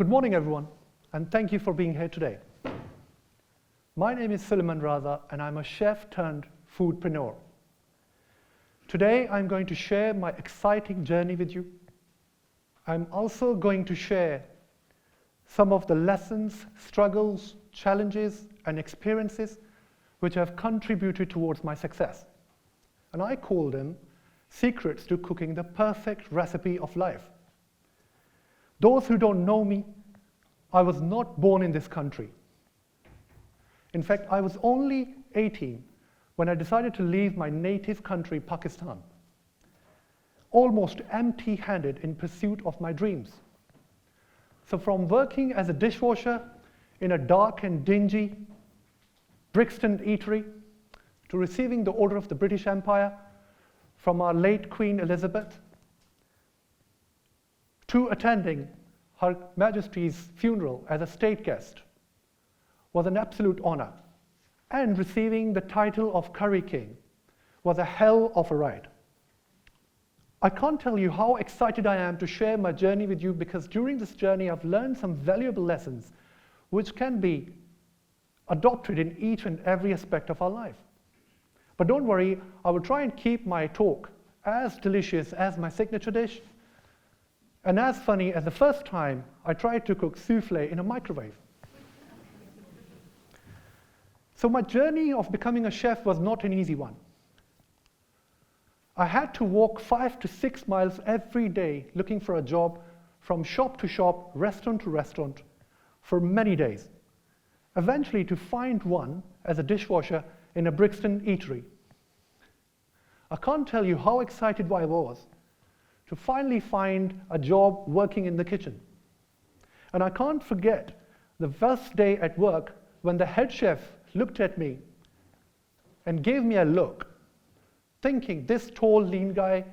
Good morning, everyone, and thank you for being here today. My name is Suleman Raza, and I'm a chef turned foodpreneur. Today, I'm going to share my exciting journey with you. I'm also going to share some of the lessons, struggles, challenges, and experiences which have contributed towards my success. And I call them secrets to cooking the perfect recipe of life. Those who don't know me, I was not born in this country. In fact, I was only 18 when I decided to leave my native country, Pakistan, almost empty-handed in pursuit of my dreams. So from working as a dishwasher in a dark and dingy Brixton eatery, to receiving the Order of the British Empire from our late Queen Elizabeth, to attending Her Majesty's funeral as a state guest was an absolute honor, and receiving the title of Curry King was a hell of a ride. I can't tell you how excited I am to share my journey with you, because during this journey I've learned some valuable lessons which can be adopted in each and every aspect of our life. But don't worry, I will try and keep my talk as delicious as my signature dish, and as funny as the first time I tried to cook souffle in a microwave. So my journey of becoming a chef was not an easy one. I had to walk 5 to 6 miles every day looking for a job from shop to shop, restaurant to restaurant, for many days, eventually to find one as a dishwasher in a Brixton eatery. I can't tell you how excited I was to finally find a job working in the kitchen. And I can't forget the first day at work when the head chef looked at me and gave me a look, thinking this tall, lean guy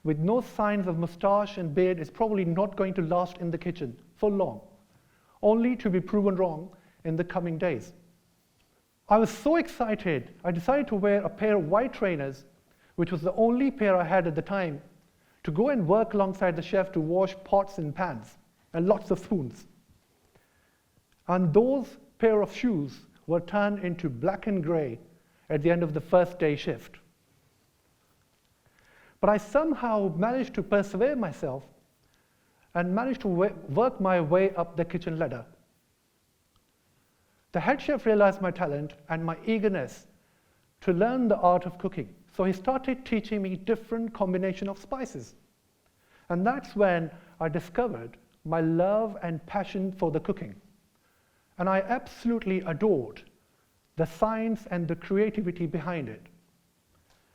with no signs of mustache and beard is probably not going to last in the kitchen for long, only to be proven wrong in the coming days. I was so excited, I decided to wear a pair of white trainers, which was the only pair I had at the time, to go and work alongside the chef to wash pots and pans and lots of spoons. And those pair of shoes were turned into black and gray at the end of the first day shift. But I somehow managed to persevere myself and managed to work my way up the kitchen ladder. The head chef realized my talent and my eagerness to learn the art of cooking. So he started teaching me different combination of spices. And that's when I discovered my love and passion for the cooking. And I absolutely adored the science and the creativity behind it.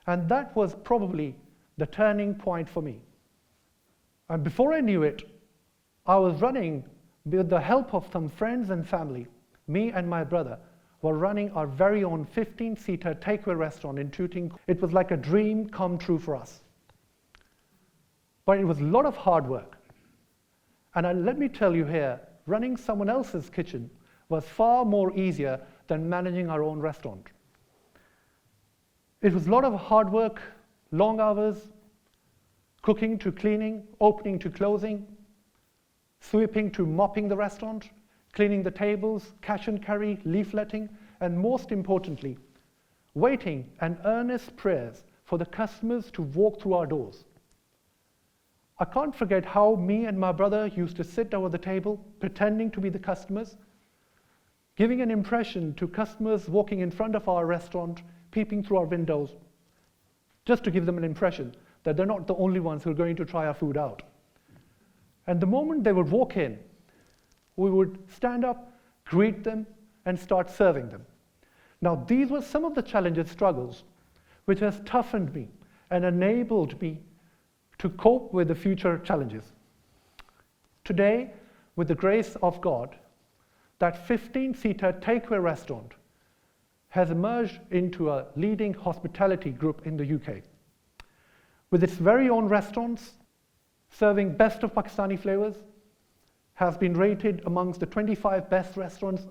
And that was probably the turning point for me. And before I knew it, I was running, with the help of some friends and family, me and my brother were running our very own 15-seater takeaway restaurant in Tooting. It was like a dream come true for us. But it was a lot of hard work. And let me tell you here, running someone else's kitchen was far more easier than managing our own restaurant. It was a lot of hard work, long hours, cooking to cleaning, opening to closing, sweeping to mopping the restaurant, cleaning the tables, cash and carry, leafletting, and most importantly, waiting and earnest prayers for the customers to walk through our doors. I can't forget how me and my brother used to sit over the table, pretending to be the customers, giving an impression to customers walking in front of our restaurant, peeping through our windows, just to give them an impression that they're not the only ones who are going to try our food out. And the moment they would walk in, we would stand up, greet them, and start serving them. Now, these were some of the challenges, struggles, which has toughened me and enabled me to cope with the future challenges. Today, with the grace of God, that 15-seater takeaway restaurant has emerged into a leading hospitality group in the UK. With its very own restaurants, serving best of Pakistani flavors, has been rated amongst the 25 best restaurants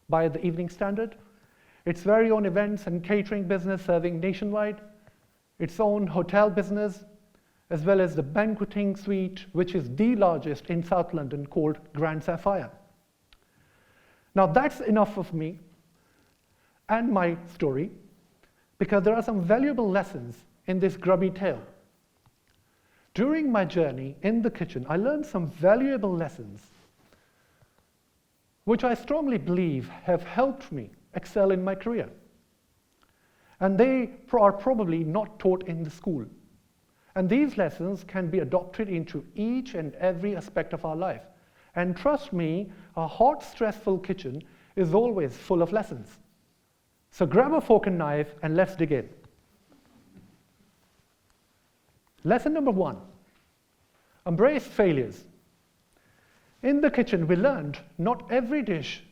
by the Evening Standard. Its very own events and catering business serving nationwide, its own hotel business, as well as the banqueting suite, which is the largest in South London, called Grand Sapphire. Now that's enough of me and my story, because there are some valuable lessons in this grubby tale. During my journey in the kitchen, I learned some valuable lessons, which I strongly believe have helped me excel in my career. And they are probably not taught in the school. And these lessons can be adopted into each and every aspect of our life. And trust me, a hot, stressful kitchen is always full of lessons. So grab a fork and knife and let's dig in. Lesson number 1, embrace failures. In the kitchen, we learned not every dish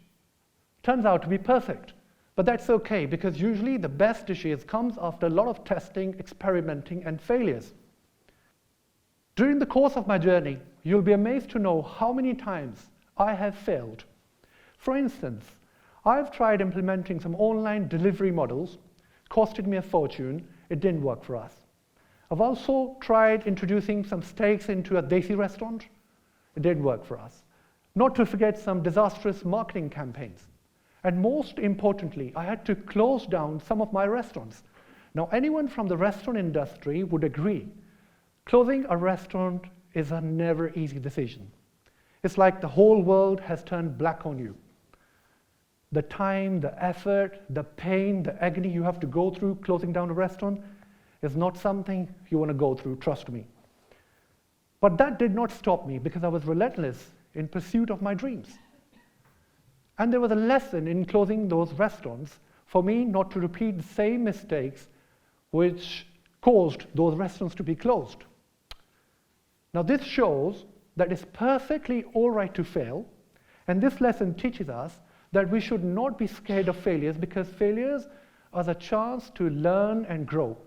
turns out to be perfect, but that's okay, because usually the best dishes comes after a lot of testing, experimenting, and failures. During the course of my journey, you'll be amazed to know how many times I have failed. For instance, I've tried implementing some online delivery models, costed me a fortune, it didn't work for us. I've also tried introducing some steaks into a desi restaurant. It didn't work for us. Not to forget some disastrous marketing campaigns. And most importantly, I had to close down some of my restaurants. Now, anyone from the restaurant industry would agree, closing a restaurant is a never easy decision. It's like the whole world has turned black on you. The time, the effort, the pain, the agony you have to go through closing down a restaurant is not something you want to go through, trust me. But that did not stop me, because I was relentless in pursuit of my dreams. And there was a lesson in closing those restaurants for me not to repeat the same mistakes which caused those restaurants to be closed. Now this shows that it's perfectly all right to fail, and this lesson teaches us that we should not be scared of failures, because failures are a chance to learn and grow.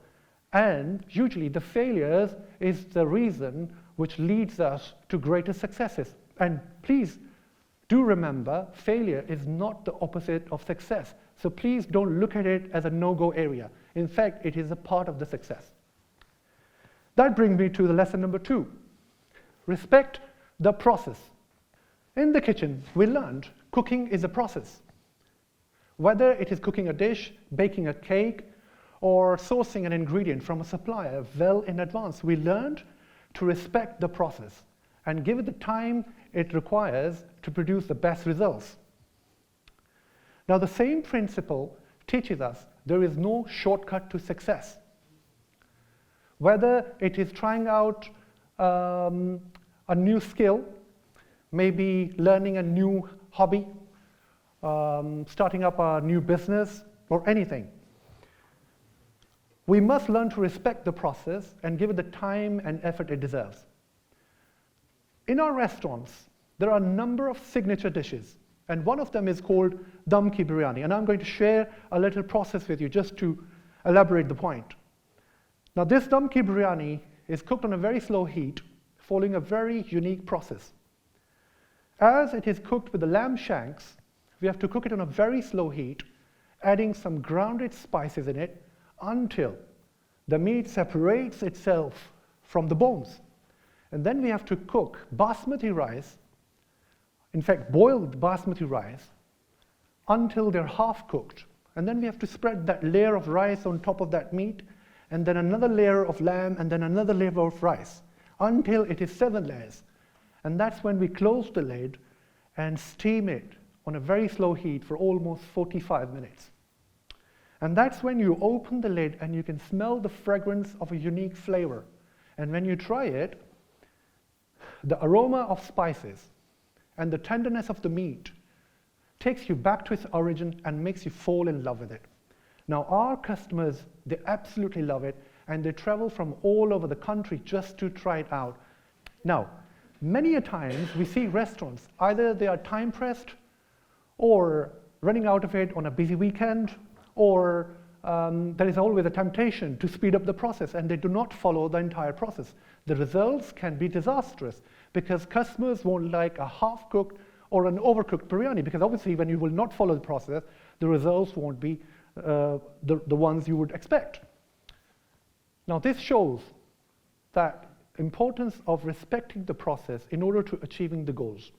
And usually the failures is the reason which leads us to greater successes. And please do remember, failure is not the opposite of success. So please don't look at it as a no-go area. In fact, it is a part of the success. That brings me to the lesson number 2. Respect the process. In the kitchen, we learned cooking is a process. Whether it is cooking a dish, baking a cake, or sourcing an ingredient from a supplier well in advance, we learned to respect the process and give it the time it requires to produce the best results. Now, the same principle teaches us there is no shortcut to success. Whether it is trying out a new skill, maybe learning a new hobby, starting up a new business, or anything, we must learn to respect the process and give it the time and effort it deserves. In our restaurants, there are a number of signature dishes, and one of them is called dum ki biryani, and I'm going to share a little process with you just to elaborate the point. Now, this dum ki biryani is cooked on a very slow heat, following a very unique process. As it is cooked with the lamb shanks, we have to cook it on a very slow heat, adding some grounded spices in it until the meat separates itself from the bones. And then we have to cook basmati rice, in fact boiled basmati rice, until they're half cooked. And then we have to spread that layer of rice on top of that meat, and then another layer of lamb, and then another layer of rice, until it is 7 layers. And that's when we close the lid and steam it on a very slow heat for almost 45 minutes. And that's when you open the lid and you can smell the fragrance of a unique flavor. And when you try it, the aroma of spices and the tenderness of the meat takes you back to its origin and makes you fall in love with it. Now, our customers, they absolutely love it, and they travel from all over the country just to try it out. Now, many a times we see restaurants, either they are time pressed or running out of it on a busy weekend, or there is always a temptation to speed up the process, and they do not follow the entire process. The results can be disastrous, because customers won't like a half-cooked or an overcooked biryani, because obviously when you will not follow the process, the results won't be the ones you would expect. Now, this shows that importance of respecting the process in order to achieving the goals.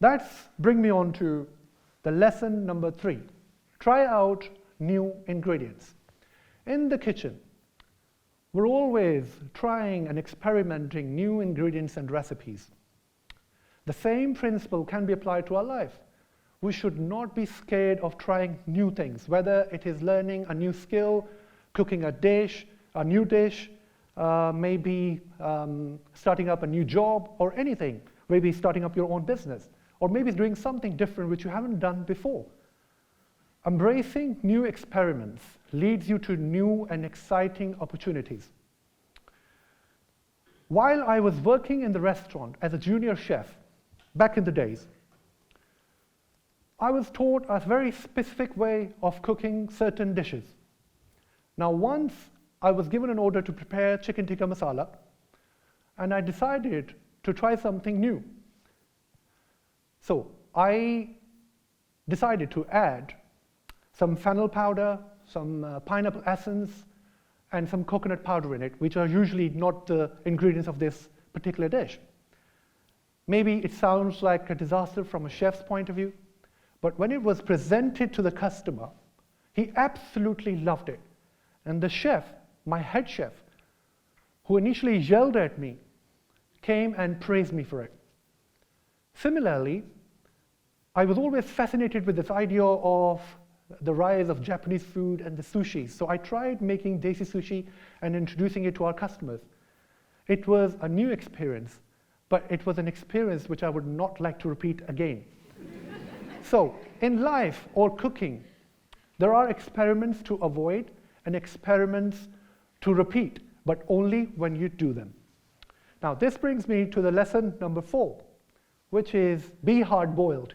That's bring me on to the lesson number 3. Try out new ingredients. In the kitchen, we're always trying and experimenting new ingredients and recipes. The same principle can be applied to our life. We should not be scared of trying new things, whether it is learning a new skill, cooking a new dish, maybe starting up a new job or anything, maybe starting up your own business, or maybe doing something different which you haven't done before. Embracing new experiments leads you to new and exciting opportunities. While I was working in the restaurant as a junior chef back in the days, I was taught a very specific way of cooking certain dishes. Now, once I was given an order to prepare chicken tikka masala, and I decided to try something new. So I decided to add some fennel powder, some pineapple essence, and some coconut powder in it, which are usually not the ingredients of this particular dish. Maybe it sounds like a disaster from a chef's point of view, but when it was presented to the customer, he absolutely loved it. And the chef, my head chef, who initially yelled at me, came and praised me for it. Similarly, I was always fascinated with this idea of the rise of Japanese food and the sushi. So I tried making desi sushi and introducing it to our customers. It was a new experience, but it was an experience which I would not like to repeat again. So in life or cooking, there are experiments to avoid and experiments to repeat, but only when you do them. Now this brings me to the lesson number 4, which is be hard-boiled.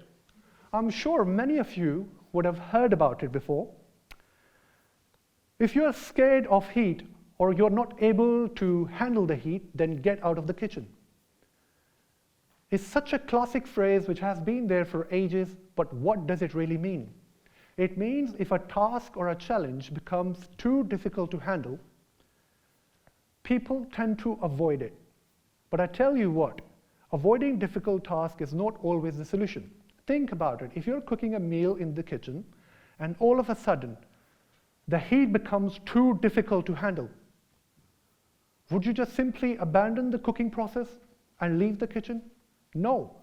I'm sure many of you would have heard about it before. If you're scared of heat or you're not able to handle the heat, then get out of the kitchen. It's such a classic phrase which has been there for ages, but what does it really mean? It means if a task or a challenge becomes too difficult to handle, people tend to avoid it. But I tell you what, avoiding difficult tasks is not always the solution. Think about it. If you're cooking a meal in the kitchen and all of a sudden the heat becomes too difficult to handle, would you just simply abandon the cooking process and leave the kitchen? No.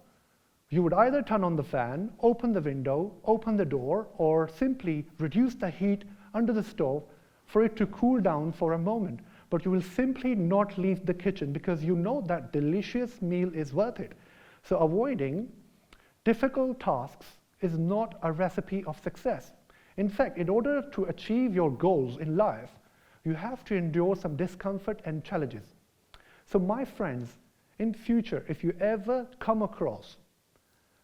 You would either turn on the fan, open the window, open the door, or simply reduce the heat under the stove for it to cool down for a moment. But you will simply not leave the kitchen because you know that delicious meal is worth it. So avoiding difficult tasks is not a recipe of success. In fact, in order to achieve your goals in life, you have to endure some discomfort and challenges. So my friends, in future, if you ever come across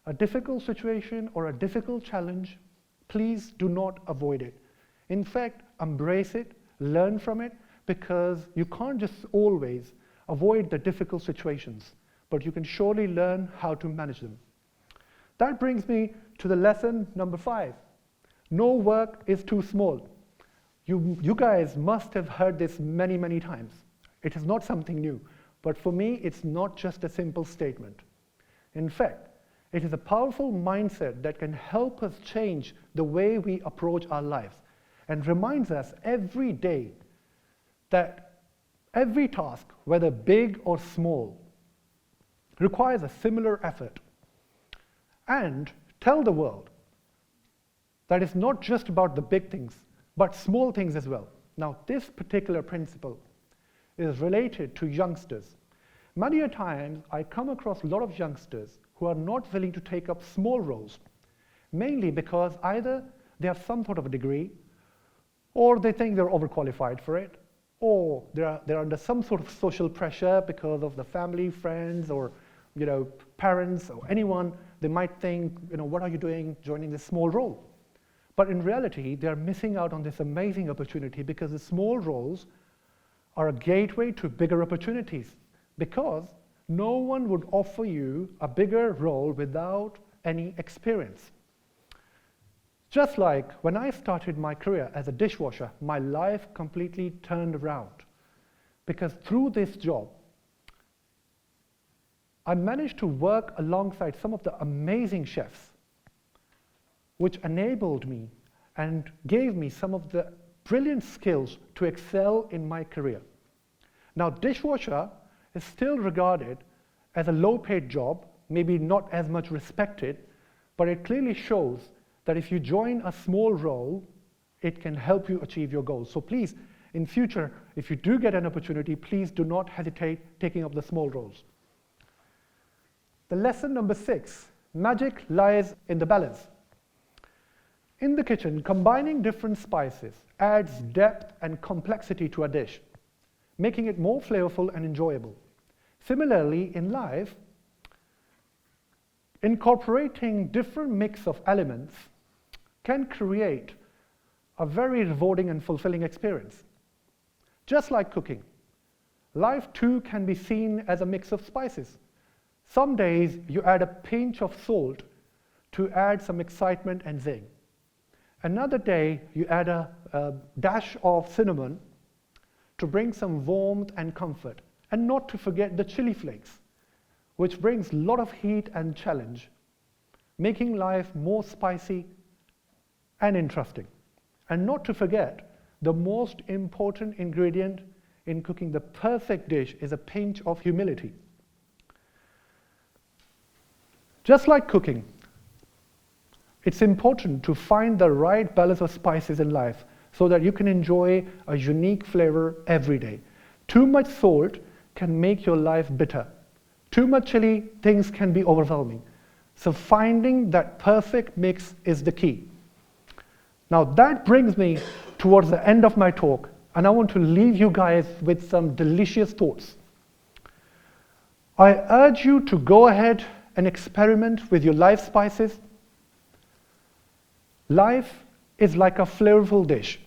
a difficult situation or a difficult challenge, please do not avoid it. In fact, embrace it, learn from it, because you can't just always avoid the difficult situations, but you can surely learn how to manage them. That brings me to the lesson number 5. No work is too small. You guys must have heard this many, many times. It is not something new, but for me, it's not just a simple statement. In fact, it is a powerful mindset that can help us change the way we approach our lives and reminds us every day that every task, whether big or small, requires a similar effort. And tell the world that it's not just about the big things, but small things as well. Now, this particular principle is related to youngsters. Many a times, I come across a lot of youngsters who are not willing to take up small roles, mainly because either they have some sort of a degree, or they think they're overqualified for it, or they're under some sort of social pressure because of the family, friends, or parents, or anyone. They might think, what are you doing joining this small role? But in reality, they're missing out on this amazing opportunity because the small roles are a gateway to bigger opportunities, because no one would offer you a bigger role without any experience. Just like when I started my career as a dishwasher, my life completely turned around. Because through this job, I managed to work alongside some of the amazing chefs, which enabled me and gave me some of the brilliant skills to excel in my career. Now, dishwasher is still regarded as a low-paid job, maybe not as much respected, but it clearly shows that if you join a small role, it can help you achieve your goals. So please, in future, if you do get an opportunity, please do not hesitate taking up the small roles. The lesson number 6, magic lies in the balance. In the kitchen, combining different spices adds depth and complexity to a dish, making it more flavorful and enjoyable. Similarly, in life, incorporating different mix of elements can create a very rewarding and fulfilling experience. Just like cooking, life too can be seen as a mix of spices. Some days you add a pinch of salt to add some excitement and zing. Another day you add a dash of cinnamon to bring some warmth and comfort. And not to forget the chili flakes, which brings a lot of heat and challenge, making life more spicy and interesting. And not to forget, the most important ingredient in cooking the perfect dish is a pinch of humility. Just like cooking, it's important to find the right balance of spices in life so that you can enjoy a unique flavor every day. Too much salt can make your life bitter. Too much chili, things can be overwhelming. So finding that perfect mix is the key. Now that brings me towards the end of my talk, and I want to leave you guys with some delicious thoughts. I urge you to go ahead and experiment with your life spices. Life is like a flavorful dish,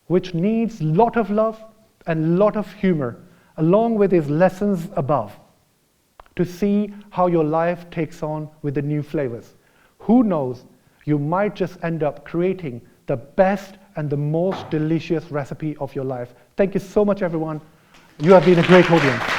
which needs a lot of love and a lot of humor, along with his lessons above, to see how your life takes on with the new flavors. Who knows, you might just end up creating the best and the most delicious recipe of your life. Thank you so much, everyone. You have been a great audience.